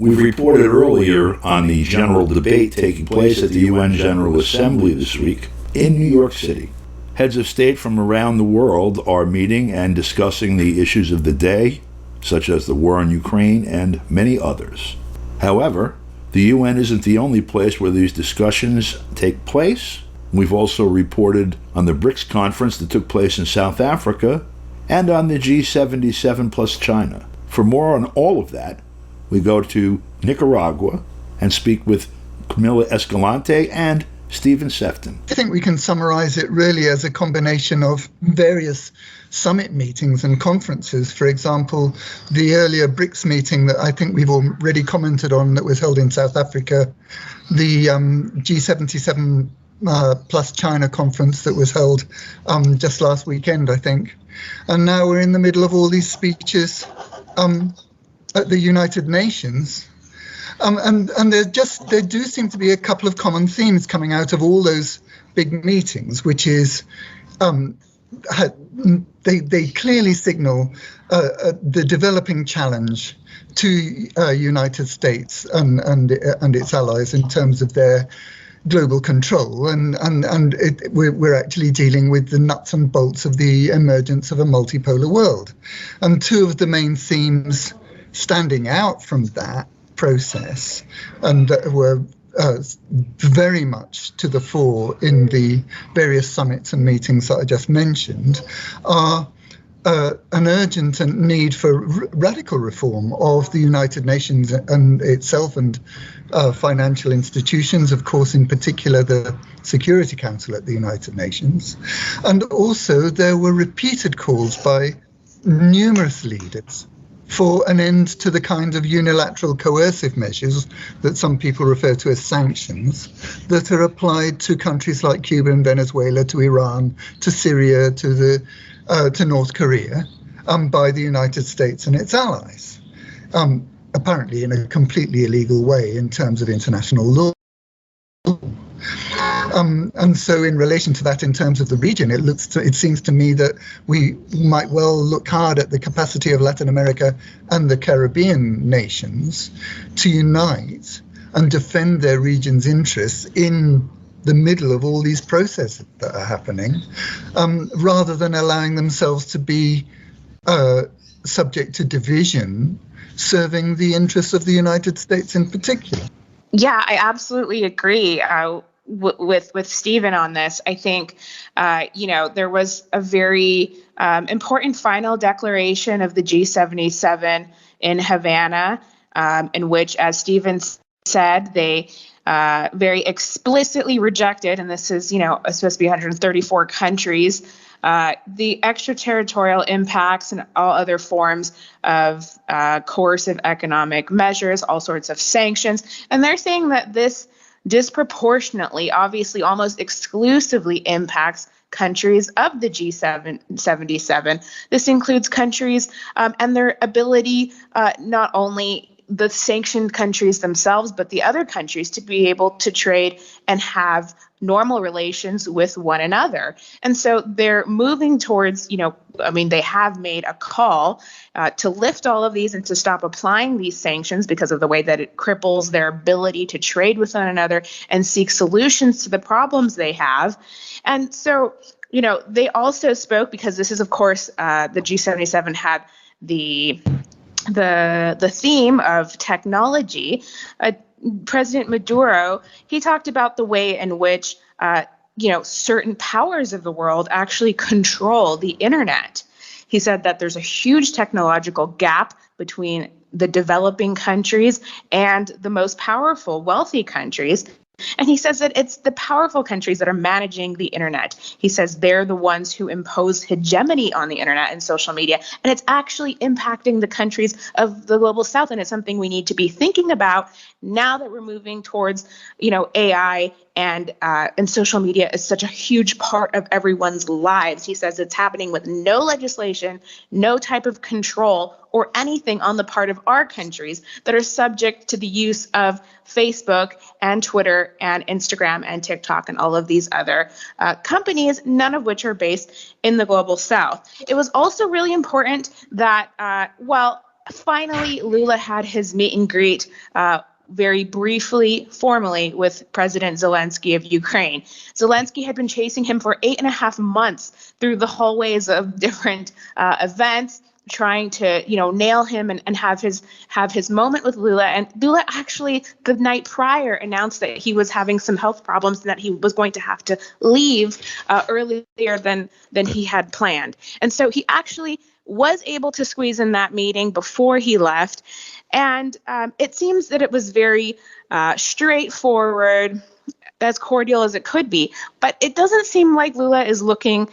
We've reported earlier on the general debate taking place at the UN General Assembly this week in New York City. Heads of state from around the world are meeting and discussing the issues of the day, such as the war in Ukraine and many others. However, the UN isn't the only place where these discussions take place. We've also reported on the BRICS conference that took place in South Africa and on the G77 plus China. For more on all of that, we go to Nicaragua and speak with Camila Escalante and Stephen Sefton. I think we can summarize it really as a combination of various summit meetings and conferences. For example, the earlier BRICS meeting that I think we've already commented on that was held in South Africa, the G77 plus China conference that was held just last weekend, I think. And now we're in the middle of all these speeches at the United Nations. And there do seem to be a couple of common themes coming out of all those big meetings, which is they clearly signal the developing challenge to United States and its allies in terms of their global control, and we're actually dealing with the nuts and bolts of the emergence of a multipolar world. And two of the main themes standing out from that process and that were very much to the fore in the various summits and meetings that I just mentioned are an urgent need for radical reform of the United Nations and itself and financial institutions, of course, in particular the Security Council at the United Nations. And also there were repeated calls by numerous leaders for an end to the kind of unilateral coercive measures that some people refer to as sanctions that are applied to countries like Cuba and Venezuela, to Iran, to Syria, to North Korea by the United States and its allies, apparently in a completely illegal way in terms of international law. And so in relation to that, in terms of the region, it seems to me that we might well look hard at the capacity of Latin America and the Caribbean nations to unite and defend their region's interests in the middle of all these processes that are happening, rather than allowing themselves to be subject to division, serving the interests of the United States in particular. Yeah, I absolutely agree with Stephen on this. I think, there was a very important final declaration of the G77 in Havana, in which, as Stephen said, they very explicitly rejected, and this is, supposed to be 134 countries, the extraterritorial impacts and all other forms of coercive economic measures, all sorts of sanctions. And they're saying that this disproportionately, obviously almost exclusively impacts countries of the G77. This includes countries and their ability, not only the sanctioned countries themselves, but the other countries to be able to trade and have normal relations with one another. And so they're moving towards, they have made a call to lift all of these and to stop applying these sanctions because of the way that it cripples their ability to trade with one another and seek solutions to the problems they have. And so, they also spoke, because this is, of course, the G77 had the theme of technology. President Maduro, he talked about the way in which, certain powers of the world actually control the internet. He said that there's a huge technological gap between the developing countries and the most powerful, wealthy countries. And he says that it's the powerful countries that are managing the internet. He says they're the ones who impose hegemony on the internet and social media, and it's actually impacting the countries of the global south. And it's something we need to be thinking about now that we're moving towards, AI and social media is such a huge part of everyone's lives. He says it's happening with no legislation, no type of control or anything on the part of our countries that are subject to the use of Facebook and Twitter and Instagram and TikTok and all of these other companies, none of which are based in the global south. It was also really important that, finally, Lula had his meet and greet very briefly, formally, with President Zelensky of Ukraine. Zelensky had been chasing him for 8.5 months through the hallways of different events, trying to, nail him and have his moment with Lula. And Lula actually, the night prior, announced that he was having some health problems and that he was going to have to leave earlier than he had planned. And so he actually was able to squeeze in that meeting before he left. And it seems that it was very straightforward, as cordial as it could be. But it doesn't seem like Lula is looking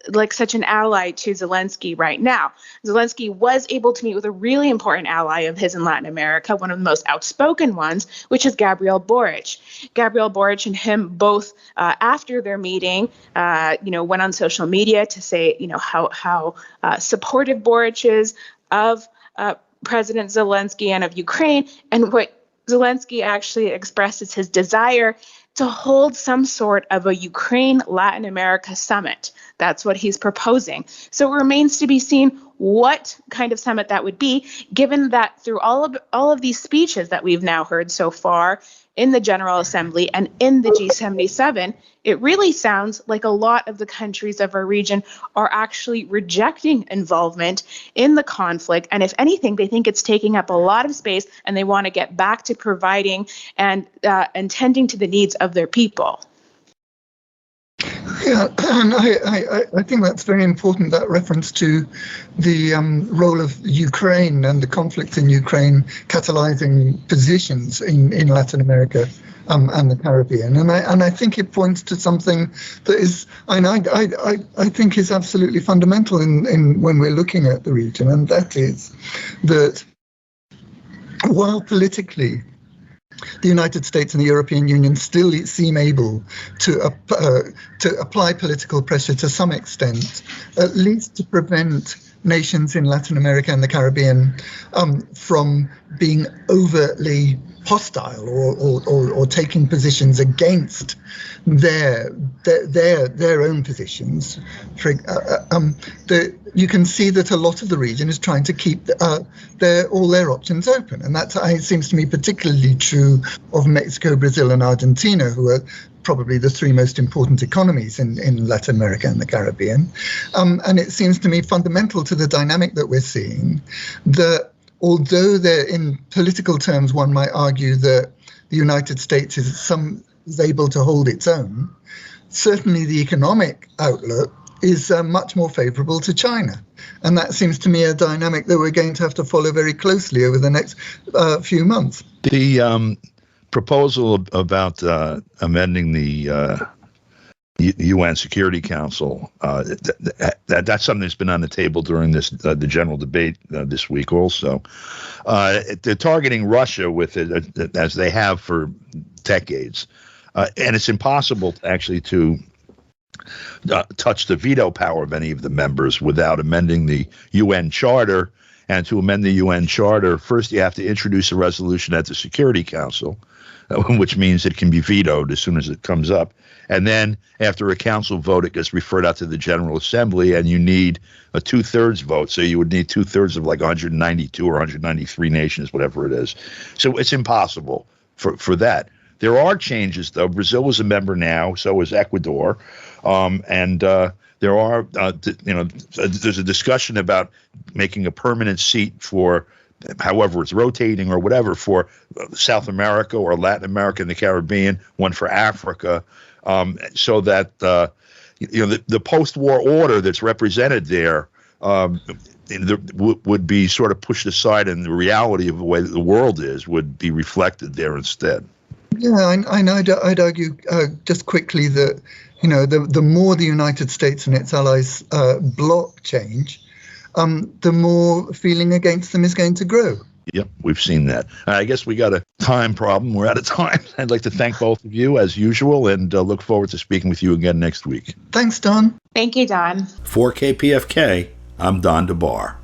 like such an ally to Zelensky right now. Zelensky was able to meet with a really important ally of his in Latin America, one of the most outspoken ones, which is Gabriel Boric. Gabriel Boric and him both, after their meeting, went on social media to say, how supportive Boric is of President Zelensky and of Ukraine. And what Zelensky actually expressed is his desire to hold some sort of a Ukraine-Latin America summit. That's what he's proposing. So it remains to be seen what kind of summit that would be, given that through all of these speeches that we've now heard so far in the General Assembly and in the G77, it really sounds like a lot of the countries of our region are actually rejecting involvement in the conflict. And if anything, they think it's taking up a lot of space and they want to get back to providing and tending to the needs of their people. Yeah, and I think that's very important, that reference to the role of Ukraine and the conflict in Ukraine catalyzing positions in Latin America and the Caribbean. And I think it points to something that is, I think is absolutely fundamental in when we're looking at the region, and that is that while politically the United States and the European Union still seem able to apply political pressure to some extent, at least to prevent nations in Latin America and the Caribbean from being overtly hostile or taking positions against their own positions. You can see that a lot of the region is trying to keep all their options open, and that seems to me particularly true of Mexico, Brazil, and Argentina, who are probably the three most important economies in Latin America and the Caribbean. And it seems to me fundamental to the dynamic that we're seeing that although in political terms, one might argue that the United States is able to hold its own, certainly the economic outlook is much more favorable to China. And that seems to me a dynamic that we're going to have to follow very closely over the next few months. The proposal about amending the UN Security Council, that's something that's been on the table during the general debate this week also. They're targeting Russia with it, as they have for decades. And it's impossible actually to touch the veto power of any of the members without amending the UN Charter. And to amend the UN Charter, first you have to introduce a resolution at the Security Council, which means it can be vetoed as soon as it comes up. And then after a council vote, it gets referred out to the General Assembly, and you need a 2/3 vote. So you would need 2/3 of like 192 or 193 nations, whatever it is. So it's impossible for that. There are changes, though. Brazil is a member now, so is Ecuador. And there are, there's a discussion about making a permanent seat for, however it's rotating or whatever, for South America or Latin America and the Caribbean, one for Africa, so that the post-war order that's represented there would be sort of pushed aside, and the reality of the way that the world is would be reflected there instead. Yeah, I'd argue just quickly that the more the United States and its allies block change, the more feeling against them is going to grow. Yep, we've seen that. I guess we got a time problem. We're out of time. I'd like to thank both of you as usual, and look forward to speaking with you again next week. Thanks, Don. Thank you, Don. For KPFK, I'm Don DeBar.